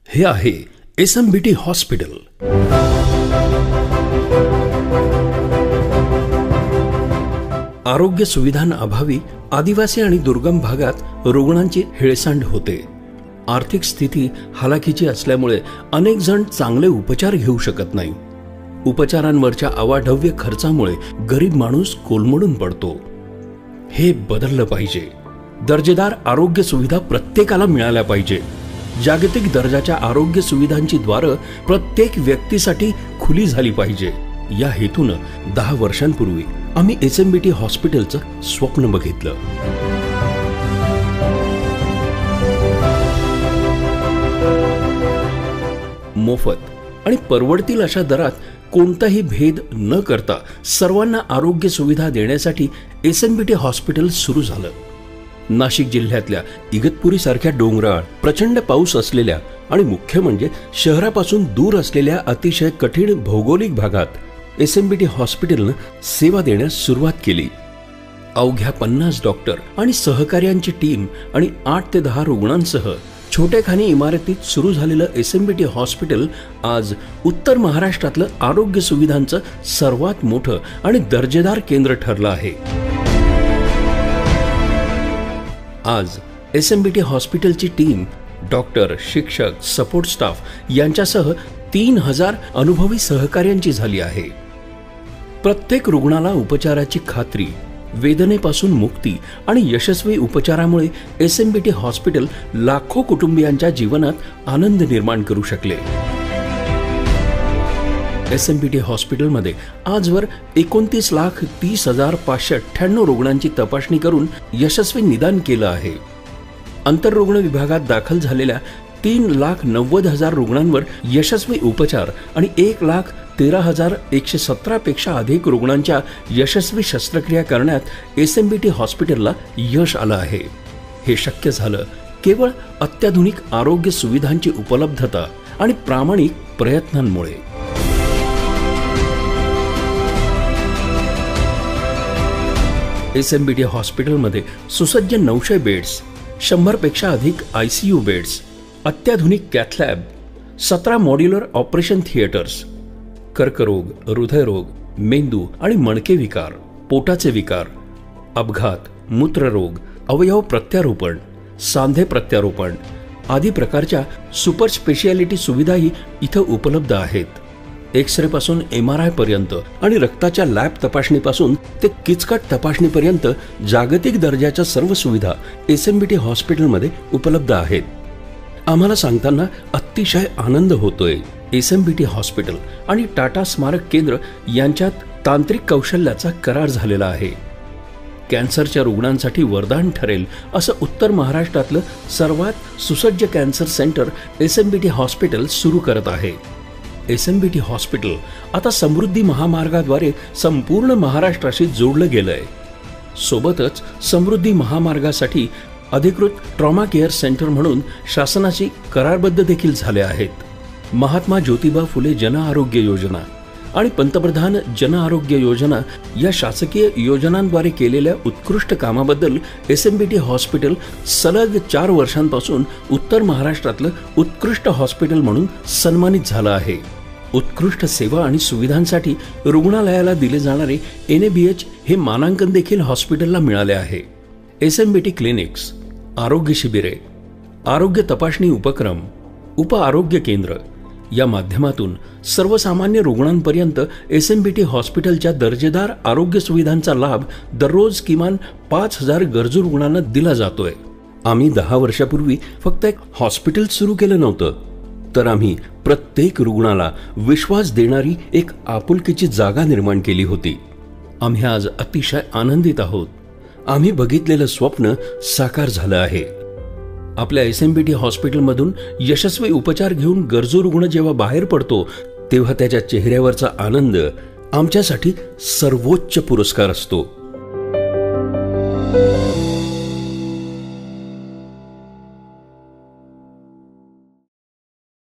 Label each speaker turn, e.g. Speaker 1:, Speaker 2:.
Speaker 1: हे आहे SMBT hospital. आरोग्य सुविधांअभावी आदिवासी आणि दुर्गम भागात रुग्णांची हेळसांड होते। आर्थिक स्थिती हालाखीची असल्यामुळे अनेक जण चांगले उपचार घेऊ शकत नाही। उपचारांवरच्या अवाढव्य खर्चामुळे गरीब माणूस कोलमडून पडतो। हे बदललं पाहिजे। दर्जेदार आरोग्य सुविधा प्रत्येकाला मिळाल्या पाहिजे। जागतिक दर्जाच्या आरोग्य सुविधांची द्वारं प्रत्येक व्यक्तीसाठी खुली झाली पाहिजे। या हेतूने 10 वर्षांपूर्वी आम्ही SMBT हॉस्पिटलचं स्वप्न बघितलं। मोफत आणि परवडतील अशा दरात कोणताही भेद न करता सर्वांना आरोग्य सुविधा देण्यासाठी SMBT हॉस्पिटल सुरू झालं। नाशिक जिल्ह्यातल्या इगतपुरी सारख्या डोंगराळ प्रचंड पाऊस असलेल्या आणि मुख्य म्हणजे शहरापासून दूर असलेल्या अतिशय कठीण भौगोलिक भागात SMBT हॉस्पिटलने सेवा देण्यास सुरुवात केली। अवघ्या 50 डॉक्टर आणि सहकार्यांची टीम आणि 8 ते 10 रुग्णांसह छोटेखानी इमारतीत सुरू झालेलं SMBT हॉस्पिटल आज उत्तर महाराष्ट्रातलं आरोग्य सुविधांचं सर्वात मोठं आणि दर्जेदार केंद्र ठरलं आहे। आज SMBT हॉस्पिटलची टीम डॉक्टर, शिक्षक, सपोर्ट स्टाफ यांच्यासह 3000 अनुभवी सहकार्यांची झाली आहे। प्रत्येक रुग्णाला उपचाराची खात्री, वेदनेपासून मुक्ती आणि यशस्वी उपचारामुळे SMBT हॉस्पिटल लाखो कुटुंबियांच्या जीवनात आनंद निर्माण करू शकले। SMBT हॉस्पिटलमध्ये आजवर 29,30,598 रुग्णांची तपासणी करून यशस्वी निदान केलं आहे। आंतररुग्ण विभागात दाखल झालेल्या 3,90,000 रुग्णांवर यशस्वी उपचार आणि 1,13,117 पेक्षा अधिक रुग्णांच्या यशस्वी शस्त्रक्रिया करण्यात SMBT हॉस्पिटलला यश आलं आहे। हे शक्य झालं केवळ अत्याधुनिक आरोग्य सुविधांची उपलब्धता आणि प्रामाणिक प्रयत्नांमुळे। SMBT हॉस्पिटलमध्ये सुसज्ज 900 बेड्स, 100 पेक्षा अधिक ICU बेड्स, अत्याधुनिक कॅथलॅब, 17 मॉड्युलर ऑपरेशन थिएटर्स, कर्करोग, हृदयरोग, मेंदू आणि मणके विकार, पोटाचे विकार, अपघात, मूत्ररोग, अवयव प्रत्यारोपण, सांधे प्रत्यारोपण आदी प्रकारच्या सुपर स्पेशालिटी सुविधाही इथं उपलब्ध आहेत। एक्सरे पासून MRI पर्यंत आणि रक्ताच्या लॅब तपासणीपासून ते किचकट तपासणीपर्यंत जागतिक दर्जाच्या सर्व सुविधा SMBT हॉस्पिटलमध्ये उपलब्ध आहेत। आम्हाला सांगताना अतिशय आनंद होतोय। SMBT हॉस्पिटल आणि टाटा स्मारक केंद्र यांच्यात तांत्रिक कौशल्याचा करार झालेला आहे। कॅन्सरच्या रुग्णांसाठी वरदान ठरेल असं उत्तर महाराष्ट्रातलं सर्वात सुसज्ज कॅन्सर सेंटर SMBT हॉस्पिटल सुरू करत आहे। SMBT हॉस्पिटल आता समृद्धी महामार्गाद्वारे संपूर्ण महाराष्ट्राशी जोडलं गेलंय। सोबतच समृद्धी महामार्गासाठी अधिकृत ट्रॉमा केअर सेंटर म्हणून शासनाशी करारबद्ध देखील झाले आहेत। महात्मा ज्योतिबा फुले जन आरोग्य योजना आणि पंतप्रधान जन आरोग्य योजना या शासकीय योजनांद्वारे केलेल्या उत्कृष्ट कामाबद्दल SMBT हॉस्पिटल सलग 4 वर्षांपासून उत्तर महाराष्ट्रातलं उत्कृष्ट हॉस्पिटल म्हणून सन्मानित झालं आहे। उत्कृष्ट सेवा आणि सुविधांसाठी रुग्णालयाला दिले जाणारे NABH हे मानांकन देखील हॉस्पिटलला मिळाले आहे। SMBT क्लिनिक्स, आरोग्य शिबिरे, आरोग्य तपासणी उपक्रम, उप आरोग्य केंद्र या माध्यमातून सर्वसामान्य रुग्णांपर्यंत SMBT हॉस्पिटलच्या दर्जेदार आरोग्य सुविधांचा लाभ दररोज किमान 5,000 गरजू रुग्णांना दिला जातोय। आम्ही 10 वर्षापूर्वी फक्त एक हॉस्पिटल सुरू केलं नव्हतं, तर आम्ही प्रत्येक रुग्णाला विश्वास देणारी एक आपुलकीची जागा निर्माण केली होती। आम्ही आज अतिशय आनंदित आहोत। आम्ही बघितलेलं स्वप्न साकार झालं आहे। आपल्या SMBT हॉस्पिटलमधून यशस्वी उपचार घेऊन गरजू रुग्ण जेव्हा बाहेर पडतो तेव्हा त्याच्या चेहऱ्यावरचा आनंद आमच्यासाठी सर्वोच्च पुरस्कार असतो।